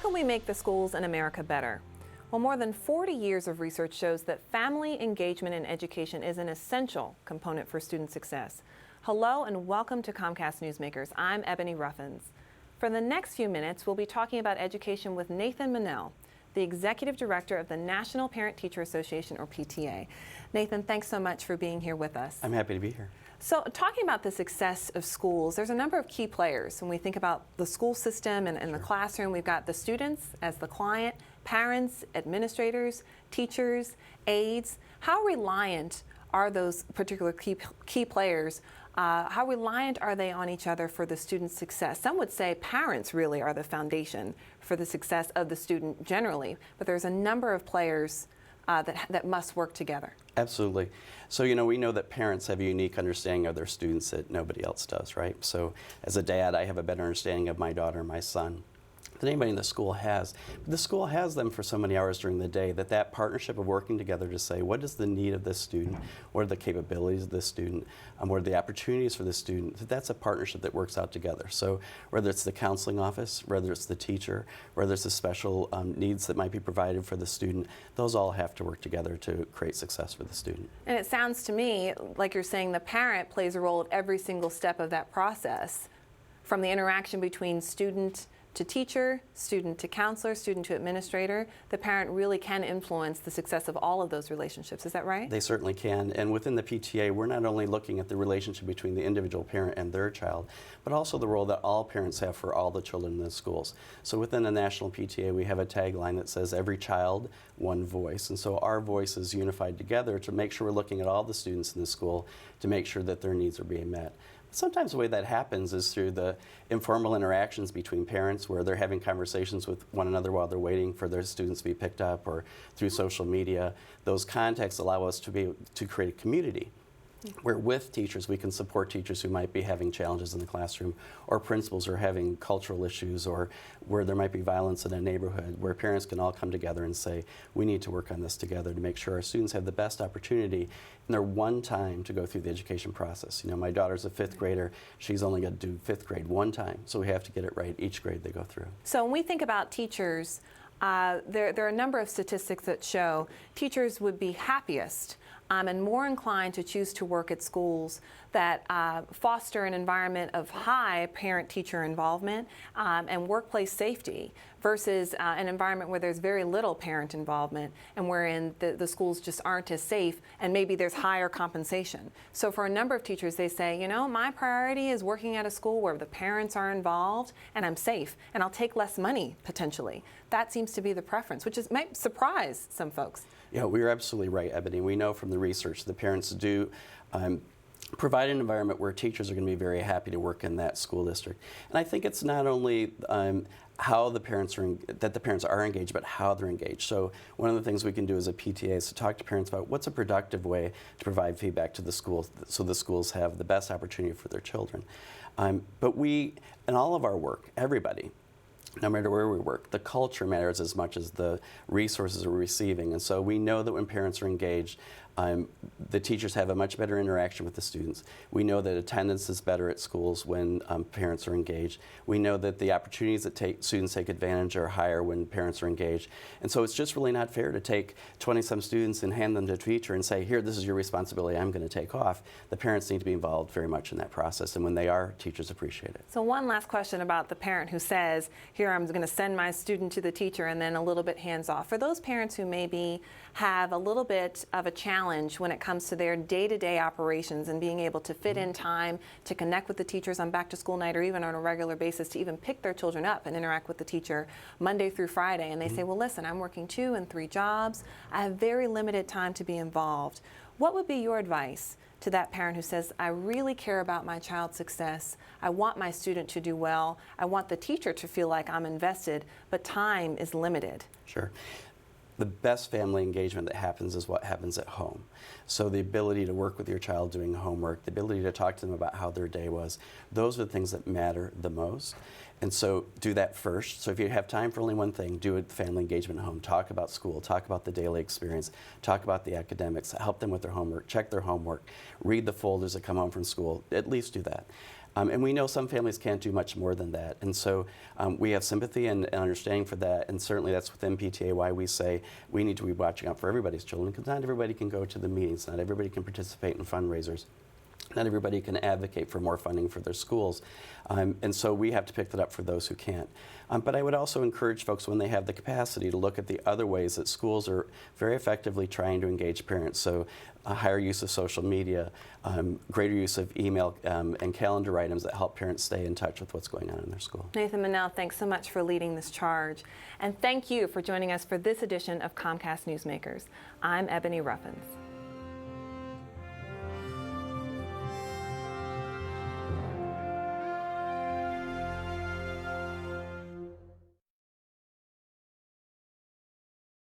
can we make the schools in America better? Well, more than 40 years of research shows that family engagement in education is an essential component for student success. Hello and welcome to Comcast Newsmakers. I'm Ebony Ruffins. For the next few minutes, we'll be talking about education with Nathan Monell, the Executive Director of the National Parent-Teacher Association, or PTA. Nathan, thanks so much for being here with us. I'm happy to be here. So talking about the success of schools, there's a number of key players. When we think about the school system and the classroom, we've got the students as the client, parents, administrators, teachers, aides. How reliant are those particular key players? How reliant are they on each other for the student's success? Some would say parents really are the foundation for the success of the student generally, but there's a number of players that must work together. Absolutely. So, we know that parents have a unique understanding of their students that nobody else does, right? So, as a dad, I have a better understanding of my daughter and my son than anybody in the school has. But the school has them for so many hours during the day that partnership of working together to say, what is the need of this student? What are the capabilities of this student? What are the opportunities for this student? That's a partnership that works out together. So whether it's the counseling office, whether it's the teacher, whether it's the special needs that might be provided for the student, those all have to work together to create success for the student. And it sounds to me like you're saying the parent plays a role at every single step of that process, from the interaction between student to teacher, student to counselor, student to administrator. The parent really can influence the success of all of those relationships. Is that right? They certainly can. And within the PTA, we're not only looking at the relationship between the individual parent and their child, but also the role that all parents have for all the children in the schools. So within the National PTA, we have a tagline that says, every child, one voice. And so our voice is unified together to make sure we're looking at all the students in the school to make sure that their needs are being met. Sometimes the way that happens is through the informal interactions between parents where they're having conversations with one another while they're waiting for their students to be picked up, or through social media. Those contexts allow us to be able to create a community where with teachers we can support teachers who might be having challenges in the classroom, or principals who are having cultural issues, or where there might be violence in a neighborhood, where parents can all come together and say, we need to work on this together to make sure our students have the best opportunity in their one time to go through the education process. My daughter's a fifth grader. She's only going to do fifth grade one time, so we have to get it right each grade they go through. So when we think about teachers, there are a number of statistics that show teachers would be happiest and more inclined to choose to work at schools that foster an environment of high parent-teacher involvement and workplace safety versus an environment where there's very little parent involvement and wherein the schools just aren't as safe and maybe there's higher compensation. So for a number of teachers, they say, my priority is working at a school where the parents are involved and I'm safe and I'll take less money potentially. That seems to be the preference, which might surprise some folks. Yeah, we're absolutely right, Ebony. We know from the research the parents do provide an environment where teachers are going to be very happy to work in that school district. And I think it's not only how the parents are engaged, but how they're engaged. So one of the things we can do as a PTA is to talk to parents about what's a productive way to provide feedback to the schools so the schools have the best opportunity for their children. But we, in all of our work, everybody, no matter where we work, the culture matters as much as the resources we're receiving. And so we know that when parents are engaged, the teachers have a much better interaction with the students. We know that attendance is better at schools when parents are engaged. We know that the opportunities that students take advantage are higher when parents are engaged. And so it's just really not fair to take 20-some students and hand them to a teacher and say, here, this is your responsibility, I'm going to take off. The parents need to be involved very much in that process, and when they are, teachers appreciate it. So one last question about the parent who says, here, I'm going to send my student to the teacher and then a little bit hands-off. For those parents who maybe have a little bit of a challenge when it comes to their day-to-day operations and being able to fit in time to connect with the teachers on back-to-school night or even on a regular basis to even pick their children up and interact with the teacher Monday through Friday. And they say, well, listen, I'm working 2 and 3 jobs. I have very limited time to be involved. What would be your advice to that parent who says, I really care about my child's success. I want my student to do well. I want the teacher to feel like I'm invested, but time is limited? Sure. The best family engagement that happens is what happens at home. So the ability to work with your child doing homework, the ability to talk to them about how their day was, those are the things that matter the most. And so do that first. So if you have time for only one thing, do it family engagement at home. Talk about school, talk about the daily experience, talk about the academics, help them with their homework, check their homework, read the folders that come home from school. At least do that. And we know some families can't do much more than that. And so we have sympathy and understanding for that. And certainly that's within PTA why we say we need to be watching out for everybody's children, because not everybody can go to the meetings, not everybody can participate in fundraisers. Not everybody can advocate for more funding for their schools. And so we have to pick that up for those who can't. But I would also encourage folks, when they have the capacity, to look at the other ways that schools are very effectively trying to engage parents. So a higher use of social media, greater use of email and calendar items that help parents stay in touch with what's going on in their school. Nathan Monell, thanks so much for leading this charge. And thank you for joining us for this edition of Comcast Newsmakers. I'm Ebony Ruffins.